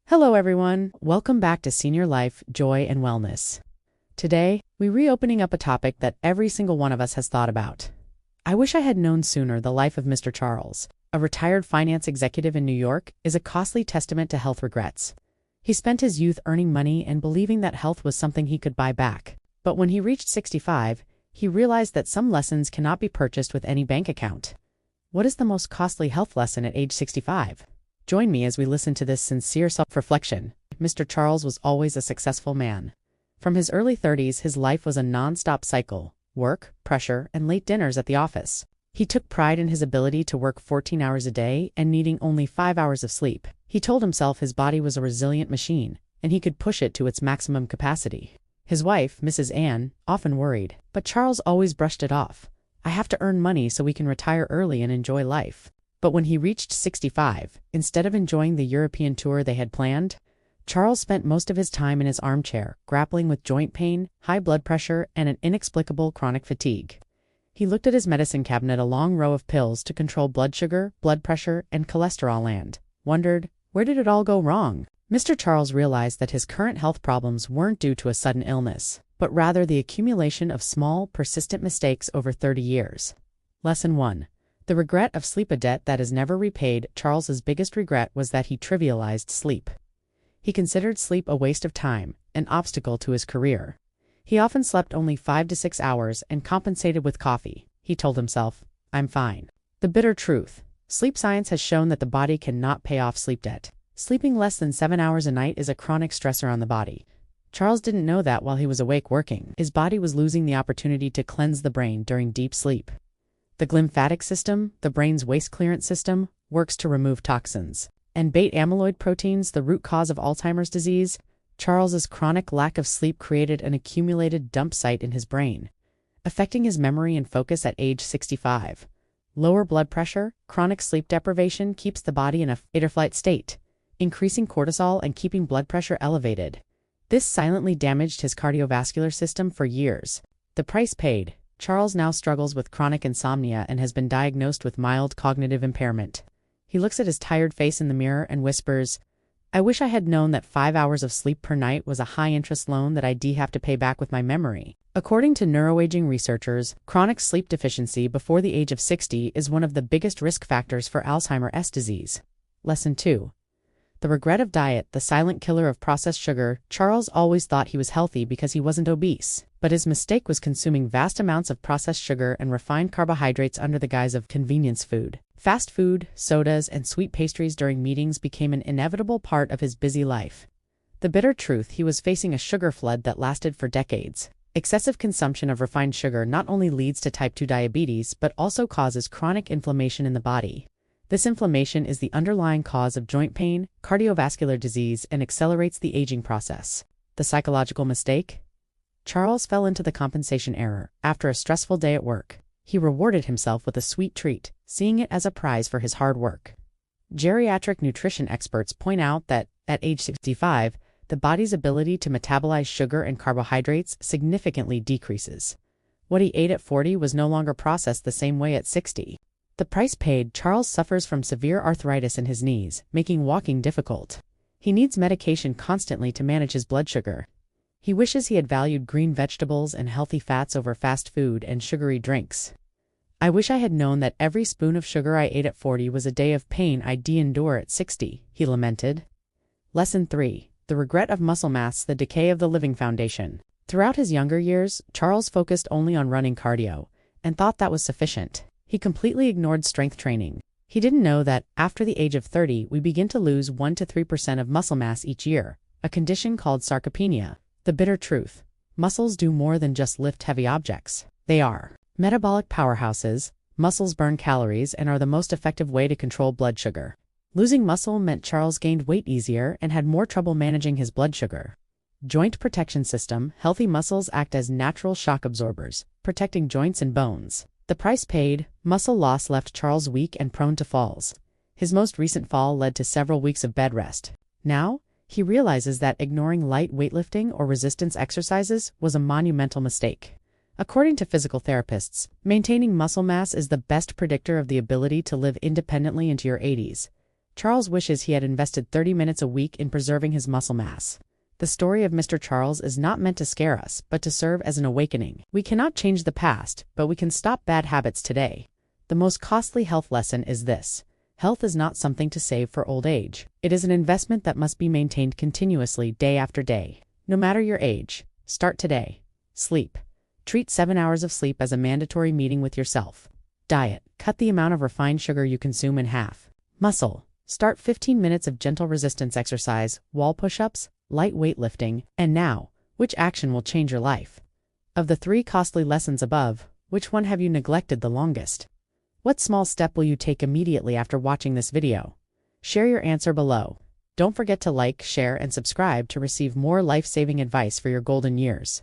Hello everyone, welcome back to Senior Life, Joy and Wellness. Today, we're reopening up a topic that every single one of us has thought about. I wish I had known sooner the life of Mr. Charles, a retired finance executive in New York, is a costly testament to health regrets. He spent his youth earning money and believing that health was something he could buy back. But when he reached 65, he realized that some lessons cannot be purchased with any bank account. What is the most costly health lesson at age 65? Join me as we listen to this sincere self-reflection. Mr. Charles was always a successful man. From his early 30s, his life was a non-stop cycle: work, pressure, and late dinners at the office. He took pride in his ability to work 14 hours a day and needing only 5 hours of sleep. He told himself his body was a resilient machine, and he could push it to its maximum capacity. His wife, Mrs. Ann, often worried, but Charles always brushed it off. "I have to earn money so we can retire early and enjoy life." But when he reached 65, instead of enjoying the European tour they had planned, Charles spent most of his time in his armchair, grappling with joint pain, high blood pressure, and an inexplicable chronic fatigue. He looked at his medicine cabinet, a long row of pills to control blood sugar, blood pressure, and cholesterol, and wondered, where did it all go wrong? Mr. Charles realized that his current health problems weren't due to a sudden illness, but rather the accumulation of small, persistent mistakes over 30 years. Lesson 1. The regret of sleep, a debt that is never repaid. Charles's biggest regret was that he trivialized sleep. He considered sleep a waste of time, an obstacle to his career. He often slept only 5 to 6 hours and compensated with coffee. He told himself, "I'm fine." The bitter truth: sleep science has shown that the body cannot pay off sleep debt. Sleeping less than 7 hours a night is a chronic stressor on the body. Charles didn't know that while he was awake working, his body was losing the opportunity to cleanse the brain during deep sleep. The glymphatic system, the brain's waste clearance system, works to remove toxins and beta-amyloid proteins, the root cause of Alzheimer's disease. Charles's chronic lack of sleep created an accumulated dump site in his brain, affecting his memory and focus at age 65. Lower blood pressure, chronic sleep deprivation keeps the body in a fight-or-flight state, increasing cortisol and keeping blood pressure elevated. This silently damaged his cardiovascular system for years. The price paid: Charles now struggles with chronic insomnia and has been diagnosed with mild cognitive impairment. He looks at his tired face in the mirror and whispers, "I wish I had known that 5 hours of sleep per night was a high-interest loan that I'd have to pay back with my memory." According to neuroaging researchers, chronic sleep deficiency before the age of 60 is one of the biggest risk factors for Alzheimer's disease. Lesson 2. The regret of diet, the silent killer of processed sugar. Charles always thought he was healthy because he wasn't obese, but his mistake was consuming vast amounts of processed sugar and refined carbohydrates under the guise of convenience food. Fast food, sodas, and sweet pastries during meetings became an inevitable part of his busy life. The bitter truth: he was facing a sugar flood that lasted for decades. Excessive consumption of refined sugar not only leads to type 2 diabetes but also causes chronic inflammation in the body. This inflammation is the underlying cause of joint pain, cardiovascular disease, and accelerates the aging process. The psychological mistake? Charles fell into the compensation error. After a stressful day at work, he rewarded himself with a sweet treat, seeing it as a prize for his hard work. Geriatric nutrition experts point out that, at age 65, the body's ability to metabolize sugar and carbohydrates significantly decreases. What he ate at 40 was no longer processed the same way at 60. The price paid: Charles suffers from severe arthritis in his knees, making walking difficult. He needs medication constantly to manage his blood sugar. He wishes he had valued green vegetables and healthy fats over fast food and sugary drinks. "I wish I had known that every spoon of sugar I ate at 40 was a day of pain I'd endure at 60, he lamented. Lesson 3. The regret of muscle mass, the decay of the living foundation. Throughout his younger years, Charles focused only on running cardio, and thought that was sufficient. He completely ignored strength training. He didn't know that, after the age of 30, we begin to lose 1 to 3% of muscle mass each year, a condition called sarcopenia. The bitter truth: muscles do more than just lift heavy objects. They are metabolic powerhouses. Muscles burn calories and are the most effective way to control blood sugar. Losing muscle meant Charles gained weight easier and had more trouble managing his blood sugar. Joint protection system: healthy muscles act as natural shock absorbers, protecting joints and bones. The price paid: muscle loss left Charles weak and prone to falls. His most recent fall led to several weeks of bed rest. Now, he realizes that ignoring light weightlifting or resistance exercises was a monumental mistake. According to physical therapists, maintaining muscle mass is the best predictor of the ability to live independently into your 80s. Charles wishes he had invested 30 minutes a week in preserving his muscle mass. The story of Mr. Charles is not meant to scare us, but to serve as an awakening. We cannot change the past, but we can stop bad habits today. The most costly health lesson is this: health is not something to save for old age. It is an investment that must be maintained continuously day after day. No matter your age, start today. Sleep. Treat 7 hours of sleep as a mandatory meeting with yourself. Diet. Cut the amount of refined sugar you consume in half. Muscle. Start 15 minutes of gentle resistance exercise, wall push-ups, light weightlifting, and now, which action will change your life? Of the 3 costly lessons above, which one have you neglected the longest? What small step will you take immediately after watching this video? Share your answer below. Don't forget to like, share, and subscribe to receive more life-saving advice for your golden years.